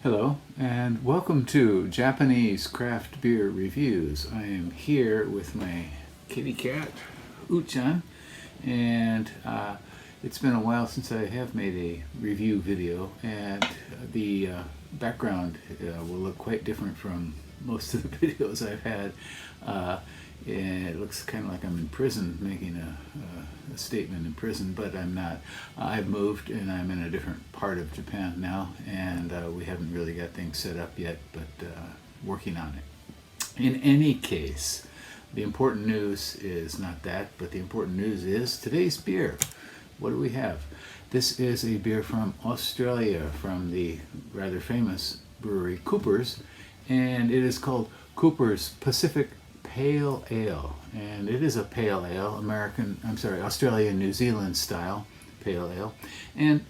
Hello, and welcome to Japanese Craft Beer Reviews. I am here with my kitty cat, Uchan, and it's been a while since I have made a review video, and the background will look quite different from most of the videos I've had. It looks kind of like I'm in prison making a statement in prison, but I'm not. I've moved and I'm in a different part of Japan now, and we haven't really got things set up yet, but working on it. In any case, the important news is not that, but the important news is today's beer. What do we have? This is a beer from Australia, from the rather famous brewery Coopers, and it is called Coopers Pacific Pale Ale, and it is a pale ale, Australian New Zealand style pale ale. And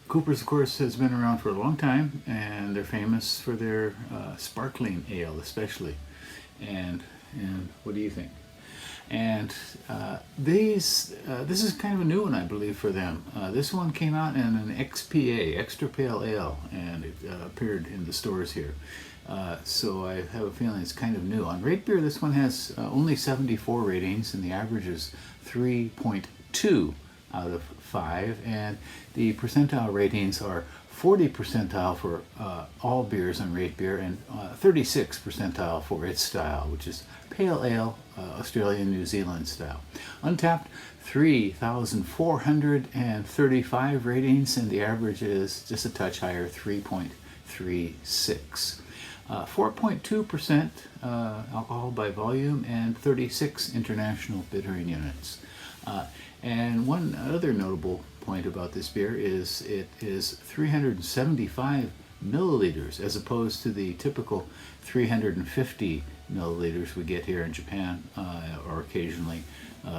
Coopers, of course, has been around for a long time, and they're famous for their sparkling ale, especially. And what do you think? And this is kind of a new one, I believe, for them. This one came out in an XPA, Extra Pale Ale, and it appeared in the stores here. So I have a feeling it's kind of new. On Rate Beer, this one has only 74 ratings, and the average is 3.2 out of 5. And the percentile ratings are 40 percentile for all beers on Rate Beer, and 36 percentile for its style, which is Pale Ale, Australian New Zealand style. Untapped, 3,435 ratings, and the average is just a touch higher, 3.36. 4.2% alcohol by volume, and 36 international bittering units. And one other notable point about this beer is it is 375 milliliters as opposed to the typical 350 milliliters we get here in Japan, or occasionally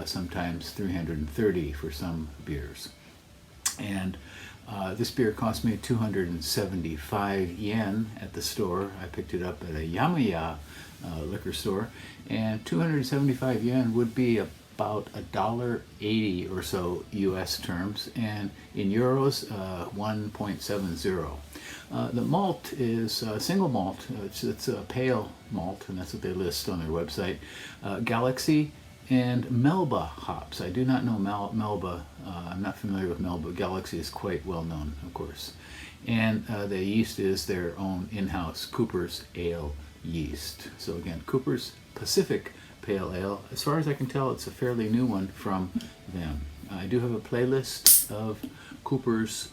sometimes 330 for some beers. And this beer cost me 275 yen at the store. I picked it up at a Yamaya liquor store, and 275 yen would be about $1.80 or so US terms, and in euros 1.70. The malt is single malt. It's a pale malt, and that's what they list on their website. Galaxy and Melba hops. I do not know Melba. I'm not familiar with Melba. Galaxy is quite well known, of course. And the yeast is their own in-house Coopers Ale yeast. So again, Coopers Pacific Pale Ale. As far as I can tell, it's a fairly new one from them. I do have a playlist of Coopers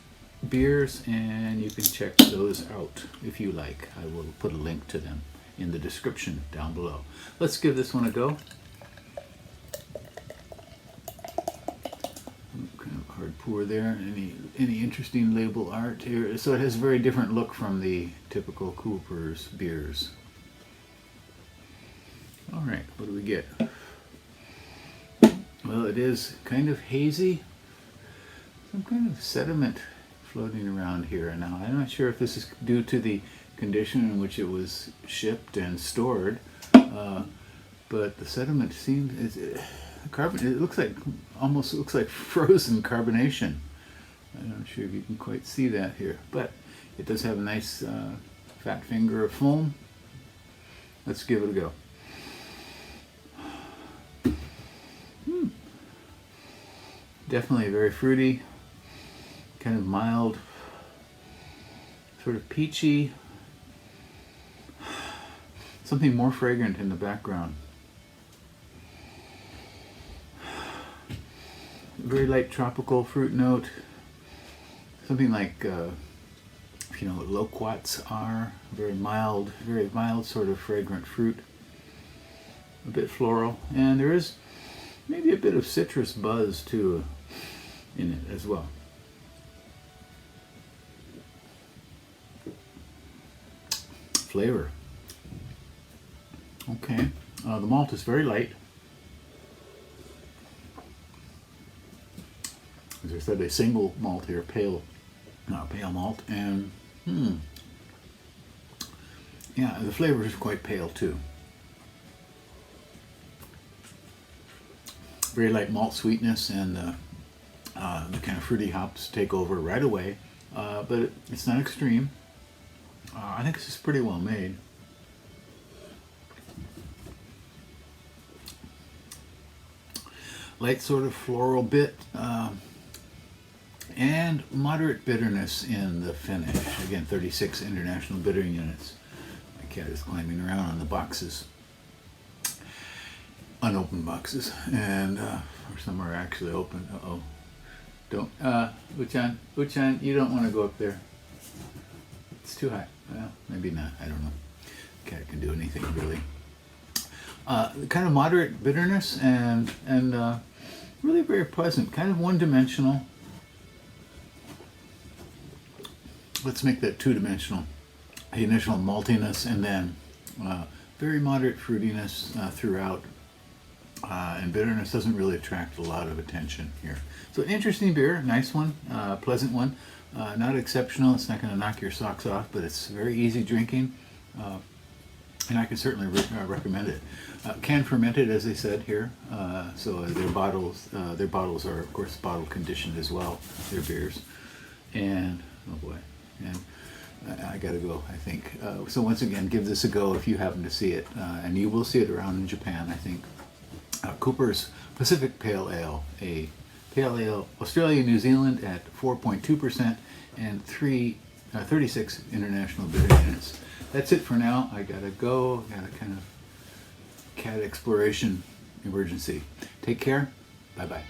beers, and you can check those out if you like. I will put a link to them in the description down below. Let's give this one a go. Kind of hard pour there. Any interesting label art here? So it has a very different look from the typical Coopers beers. All right, what do we get? Well, it is kind of hazy. Some kind of sediment floating around here now. I'm not sure if this is due to the condition in which it was shipped and stored, but the sediment seems carbon. It looks like almost looks like frozen carbonation. I'm not sure if you can quite see that here, but it does have a nice fat finger of foam. Let's give it a go. Definitely very fruity, kind of mild, sort of peachy, something more fragrant in the background. Very light tropical fruit note, something like, if you know what loquats are, very mild sort of fragrant fruit, a bit floral, and there is maybe a bit of citrus buzz too in it as well. Flavor. Okay, the malt is very light. As I said, a single malt here, pale malt, and yeah, the flavor is quite pale too. Very light malt sweetness, and the kind of fruity hops take over right away, but it's not extreme. I think this is pretty well made. Light sort of floral bit, and moderate bitterness in the finish. Again, 36 international bittering units. My cat is climbing around on the boxes, unopened boxes, and or some are actually open. Uh-oh. Don't, Uchan, you don't want to go up there. It's too high. Well, maybe not. I don't know. Cat can do anything, really. Kind of moderate bitterness and really very pleasant. Kind of one-dimensional. Let's make that two-dimensional. The initial maltiness and then very moderate fruitiness throughout. And bitterness doesn't really attract a lot of attention here. So an interesting beer, nice one, pleasant one. Not exceptional, it's not going to knock your socks off, but it's very easy drinking. And I can certainly recommend it. Can fermented, as they said here. So their bottles are, of course, bottle conditioned as well. Their beers, and oh boy, and I gotta go. I think so. Once again, give this a go if you happen to see it, and you will see it around in Japan. I think Cooper's Pacific Pale Ale, a pale ale, Australia, New Zealand at 4.2% and 36 international bitter units. That's it for now. I gotta go. Got a kind of cat exploration emergency. Take care. Bye bye.